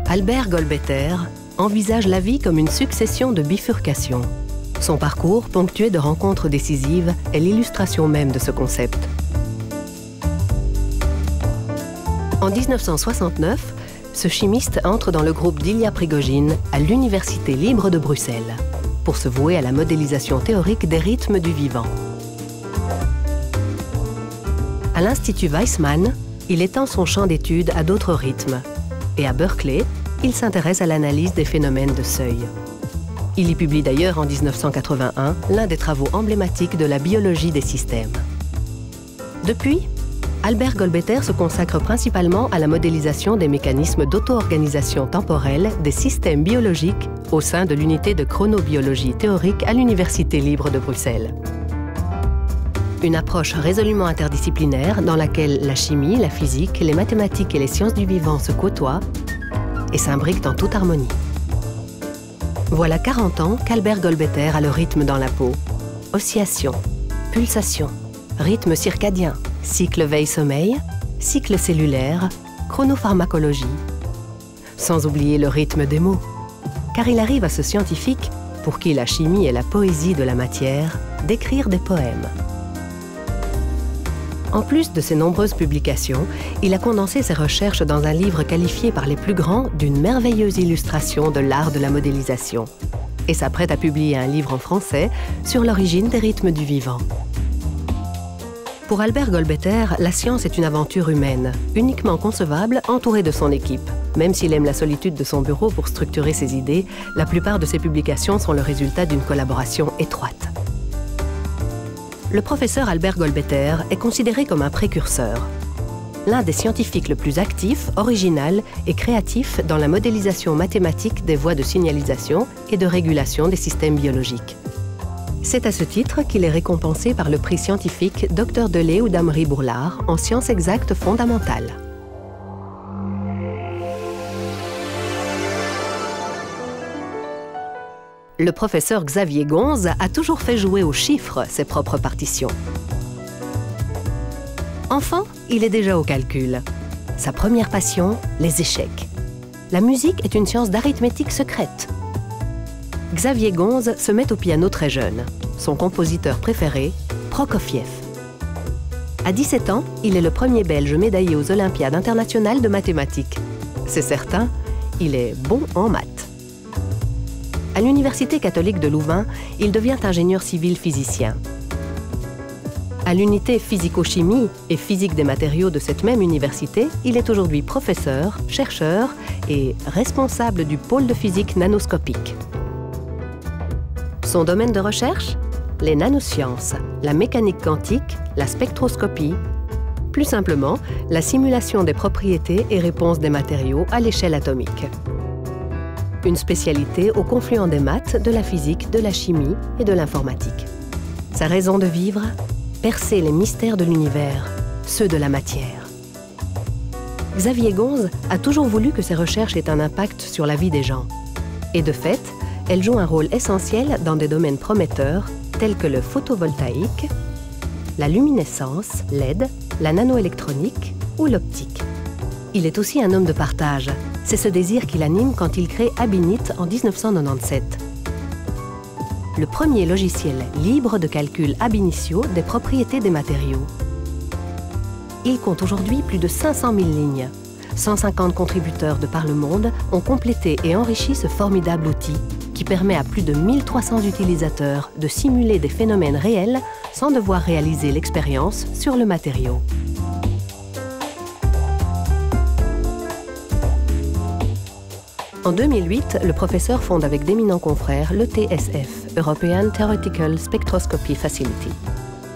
Albert Goldbetter envisage la vie comme une succession de bifurcations. Son parcours, ponctué de rencontres décisives, est l'illustration même de ce concept. En 1969, ce chimiste entre dans le groupe d'Ilya Prigogine à l'Université libre de Bruxelles pour se vouer à la modélisation théorique des rythmes du vivant. À l'Institut Weizmann, il étend son champ d'études à d'autres rythmes. Et à Berkeley, il s'intéresse à l'analyse des phénomènes de seuil. Il y publie d'ailleurs en 1981 l'un des travaux emblématiques de la biologie des systèmes. Depuis, Albert Goldbetter se consacre principalement à la modélisation des mécanismes d'auto-organisation temporelle des systèmes biologiques au sein de l'unité de chronobiologie théorique à l'Université libre de Bruxelles. Une approche résolument interdisciplinaire dans laquelle la chimie, la physique, les mathématiques et les sciences du vivant se côtoient et s'imbriquent en toute harmonie. Voilà 40 ans qu'Albert Goldbetter a le rythme dans la peau. Oscillation, pulsation, rythme circadien, cycle veille-sommeil, cycle cellulaire, chronopharmacologie. Sans oublier le rythme des mots, car il arrive à ce scientifique, pour qui la chimie est la poésie de la matière, d'écrire des poèmes. En plus de ses nombreuses publications, il a condensé ses recherches dans un livre qualifié par les plus grands d'une merveilleuse illustration de l'art de la modélisation et s'apprête à publier un livre en français sur l'origine des rythmes du vivant. Pour Albert Goldbetter, la science est une aventure humaine, uniquement concevable entourée de son équipe. Même s'il aime la solitude de son bureau pour structurer ses idées, la plupart de ses publications sont le résultat d'une collaboration étroite. Le professeur Albert Goldbetter est considéré comme un précurseur, l'un des scientifiques le plus actif, original et créatif dans la modélisation mathématique des voies de signalisation et de régulation des systèmes biologiques. C'est à ce titre qu'il est récompensé par le prix scientifique Dr Delay ou d'Amri Bourlard en sciences exactes fondamentales. Le professeur Xavier Gonze a toujours fait jouer aux chiffres ses propres partitions. Enfant, il est déjà au calcul. Sa première passion, les échecs. La musique est une science d'arithmétique secrète. Xavier Gonze se met au piano très jeune. Son compositeur préféré, Prokofiev. À 17 ans, il est le premier Belge médaillé aux Olympiades internationales de mathématiques. C'est certain, il est bon en maths. À l'Université catholique de Louvain, il devient ingénieur civil physicien. À l'unité physico-chimie et physique des matériaux de cette même université, il est aujourd'hui professeur, chercheur et responsable du pôle de physique nanoscopique. Son domaine de recherche? Les nanosciences, la mécanique quantique, la spectroscopie. Plus simplement, la simulation des propriétés et réponses des matériaux à l'échelle atomique. Une spécialité au confluent des maths, de la physique, de la chimie et de l'informatique. Sa raison de vivre? Percer les mystères de l'univers, ceux de la matière. Xavier Gonze a toujours voulu que ses recherches aient un impact sur la vie des gens. Et de fait, elles jouent un rôle essentiel dans des domaines prometteurs tels que le photovoltaïque, la luminescence, LED, la nanoélectronique ou l'optique. Il est aussi un homme de partage. C'est ce désir qui l'anime quand il crée Abinit en 1997. Le premier logiciel libre de calcul ab initio des propriétés des matériaux. Il compte aujourd'hui plus de 500 000 lignes. 150 contributeurs de par le monde ont complété et enrichi ce formidable outil qui permet à plus de 1300 utilisateurs de simuler des phénomènes réels sans devoir réaliser l'expérience sur le matériau. En 2008, le professeur fonde avec d'éminents confrères l'ETSF, European Theoretical Spectroscopy Facility.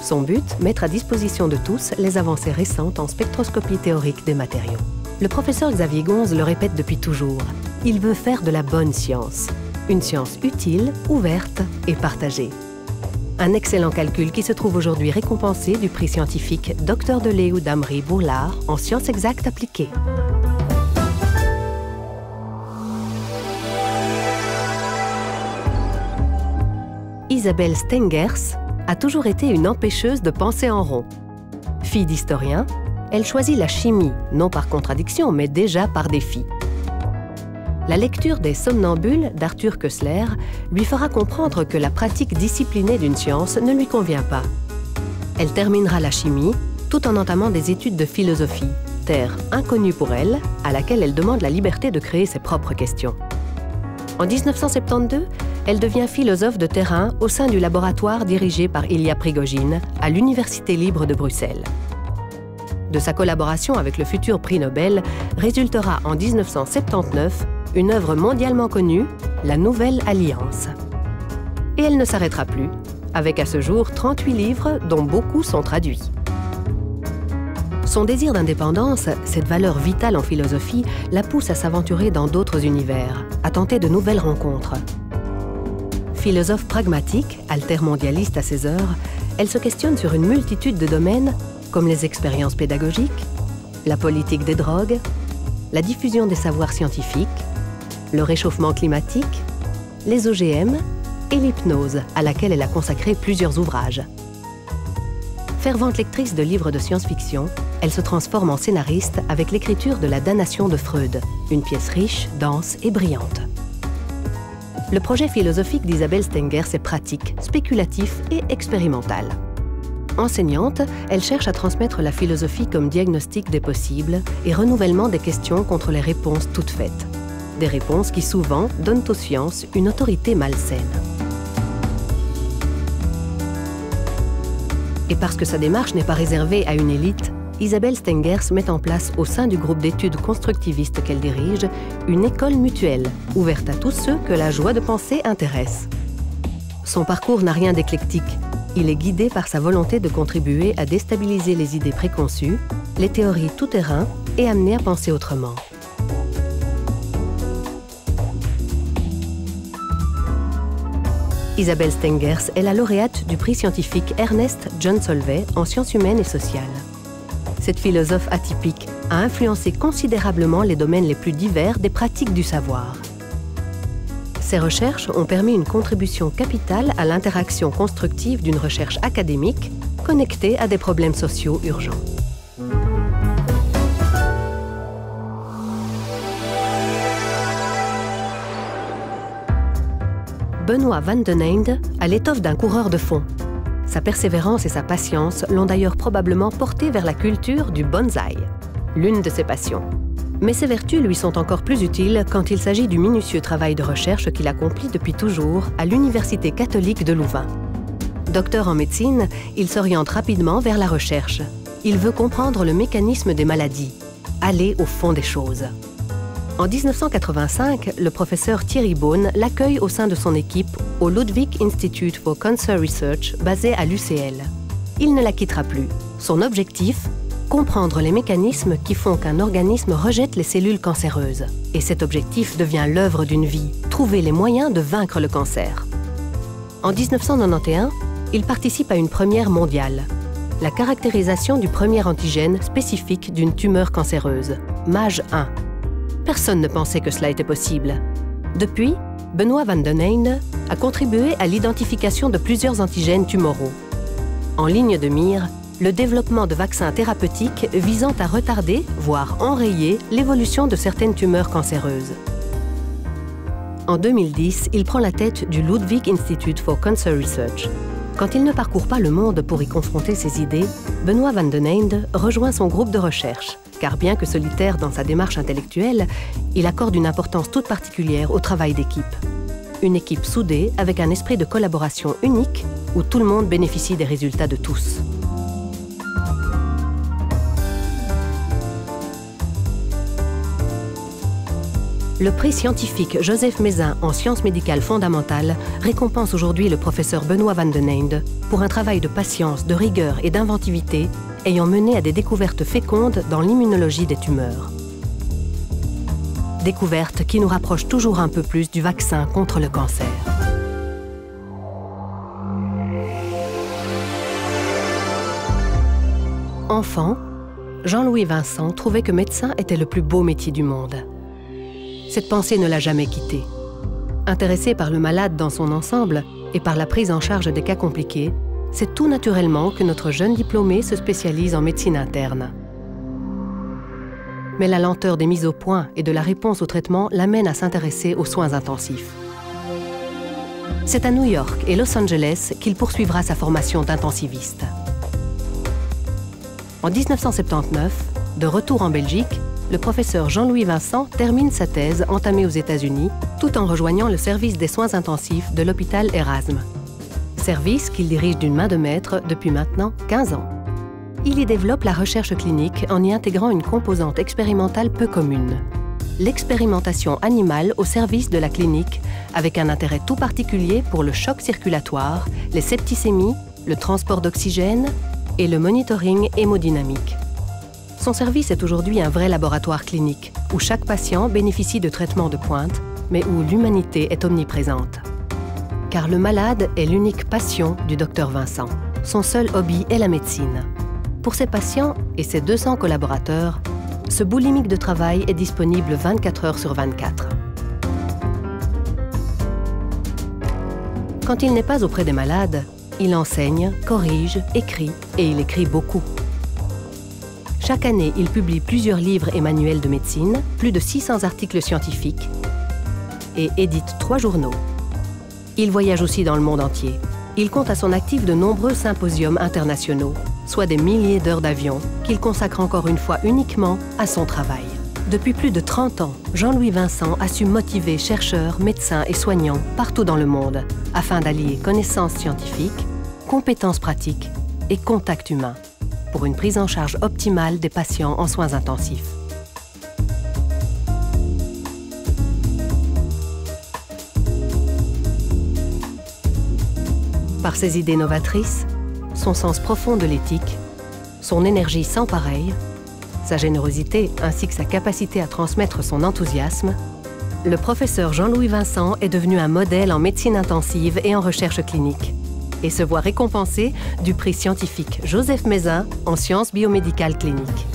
Son but, mettre à disposition de tous les avancées récentes en spectroscopie théorique des matériaux. Le professeur Xavier Gonze le répète depuis toujours, il veut faire de la bonne science. Une science utile, ouverte et partagée. Un excellent calcul qui se trouve aujourd'hui récompensé du prix scientifique Dr Delay ou d'Amri Bourlard en sciences exactes appliquées. Isabelle Stengers a toujours été une empêcheuse de penser en rond. Fille d'historien, elle choisit la chimie, non par contradiction, mais déjà par défi. La lecture des Somnambules d'Arthur Koestler lui fera comprendre que la pratique disciplinée d'une science ne lui convient pas. Elle terminera la chimie tout en entamant des études de philosophie, terre inconnue pour elle, à laquelle elle demande la liberté de créer ses propres questions. En 1972, elle devient philosophe de terrain au sein du laboratoire dirigé par Ilya Prigogine à l'Université libre de Bruxelles. De sa collaboration avec le futur prix Nobel résultera en 1979 une œuvre mondialement connue, la Nouvelle Alliance. Et elle ne s'arrêtera plus, avec à ce jour 38 livres dont beaucoup sont traduits. Son désir d'indépendance, cette valeur vitale en philosophie, la pousse à s'aventurer dans d'autres univers, à tenter de nouvelles rencontres. Philosophe pragmatique, altermondialiste à ses heures, elle se questionne sur une multitude de domaines comme les expériences pédagogiques, la politique des drogues, la diffusion des savoirs scientifiques, le réchauffement climatique, les OGM et l'hypnose, à laquelle elle a consacré plusieurs ouvrages. Fervente lectrice de livres de science-fiction, elle se transforme en scénariste avec l'écriture de La damnation de Freud, une pièce riche, dense et brillante. Le projet philosophique d'Isabelle Stengers est pratique, spéculatif et expérimental. Enseignante, elle cherche à transmettre la philosophie comme diagnostic des possibles et renouvellement des questions contre les réponses toutes faites. Des réponses qui souvent donnent aux sciences une autorité malsaine. Et parce que sa démarche n'est pas réservée à une élite, Isabelle Stengers met en place au sein du groupe d'études constructivistes qu'elle dirige une école mutuelle, ouverte à tous ceux que la joie de penser intéresse. Son parcours n'a rien d'éclectique. Il est guidé par sa volonté de contribuer à déstabiliser les idées préconçues, les théories tout-terrain et amener à penser autrement. Isabelle Stengers est la lauréate du prix scientifique Ernest John Solvay en sciences humaines et sociales. Cette philosophe atypique a influencé considérablement les domaines les plus divers des pratiques du savoir. Ses recherches ont permis une contribution capitale à l'interaction constructive d'une recherche académique connectée à des problèmes sociaux urgents. Benoît Van den Einde a l'étoffe d'un coureur de fond. Sa persévérance et sa patience l'ont d'ailleurs probablement porté vers la culture du bonsaï, l'une de ses passions. Mais ses vertus lui sont encore plus utiles quand il s'agit du minutieux travail de recherche qu'il accomplit depuis toujours à l'Université catholique de Louvain. Docteur en médecine, il s'oriente rapidement vers la recherche. Il veut comprendre le mécanisme des maladies, aller au fond des choses. En 1985, le professeur Thierry Beaune l'accueille au sein de son équipe au Ludwig Institute for Cancer Research, basé à l'UCL. Il ne la quittera plus. Son objectif ? Comprendre les mécanismes qui font qu'un organisme rejette les cellules cancéreuses. Et cet objectif devient l'œuvre d'une vie, trouver les moyens de vaincre le cancer. En 1991, il participe à une première mondiale, la caractérisation du premier antigène spécifique d'une tumeur cancéreuse, MAGE-1. Personne ne pensait que cela était possible. Depuis, Benoît Van den Einde a contribué à l'identification de plusieurs antigènes tumoraux. En ligne de mire, le développement de vaccins thérapeutiques visant à retarder, voire enrayer, l'évolution de certaines tumeurs cancéreuses. En 2010, il prend la tête du Ludwig Institute for Cancer Research. Quand il ne parcourt pas le monde pour y confronter ses idées, Benoît Van den Einde rejoint son groupe de recherche, car bien que solitaire dans sa démarche intellectuelle, il accorde une importance toute particulière au travail d'équipe. Une équipe soudée avec un esprit de collaboration unique où tout le monde bénéficie des résultats de tous. Le prix scientifique Joseph Mézin en sciences médicales fondamentales récompense aujourd'hui le professeur Benoît Van den Einde pour un travail de patience, de rigueur et d'inventivité ayant mené à des découvertes fécondes dans l'immunologie des tumeurs. Découvertes qui nous rapprochent toujours un peu plus du vaccin contre le cancer. Enfant, Jean-Louis Vincent trouvait que médecin était le plus beau métier du monde. Cette pensée ne l'a jamais quitté. Intéressé par le malade dans son ensemble, et par la prise en charge des cas compliqués, c'est tout naturellement que notre jeune diplômé se spécialise en médecine interne. Mais la lenteur des mises au point et de la réponse au traitement l'amène à s'intéresser aux soins intensifs. C'est à New York et Los Angeles qu'il poursuivra sa formation d'intensiviste. En 1979, de retour en Belgique, le professeur Jean-Louis Vincent termine sa thèse entamée aux États-Unis tout en rejoignant le service des soins intensifs de l'hôpital Erasme. Service qu'il dirige d'une main de maître depuis maintenant 15 ans. Il y développe la recherche clinique en y intégrant une composante expérimentale peu commune. L'expérimentation animale au service de la clinique, avec un intérêt tout particulier pour le choc circulatoire, les septicémies, le transport d'oxygène et le monitoring hémodynamique. Son service est aujourd'hui un vrai laboratoire clinique, où chaque patient bénéficie de traitements de pointe, mais où l'humanité est omniprésente. Car le malade est l'unique passion du docteur Vincent. Son seul hobby est la médecine. Pour ses patients et ses 200 collaborateurs, ce boulimique de travail est disponible 24 heures sur 24. Quand il n'est pas auprès des malades, il enseigne, corrige, écrit, et il écrit beaucoup. Chaque année, il publie plusieurs livres et manuels de médecine, plus de 600 articles scientifiques et édite 3 journaux. Il voyage aussi dans le monde entier. Il compte à son actif de nombreux symposiums internationaux, soit des milliers d'heures d'avion qu'il consacre encore une fois uniquement à son travail. Depuis plus de 30 ans, Jean-Louis Vincent a su motiver chercheurs, médecins et soignants partout dans le monde afin d'allier connaissances scientifiques, compétences pratiques et contact humain pour une prise en charge optimale des patients en soins intensifs. Par ses idées novatrices, son sens profond de l'éthique, son énergie sans pareille, sa générosité ainsi que sa capacité à transmettre son enthousiasme, le professeur Jean-Louis Vincent est devenu un modèle en médecine intensive et en recherche clinique et se voit récompensé du prix scientifique Joseph Mézin en sciences biomédicales cliniques.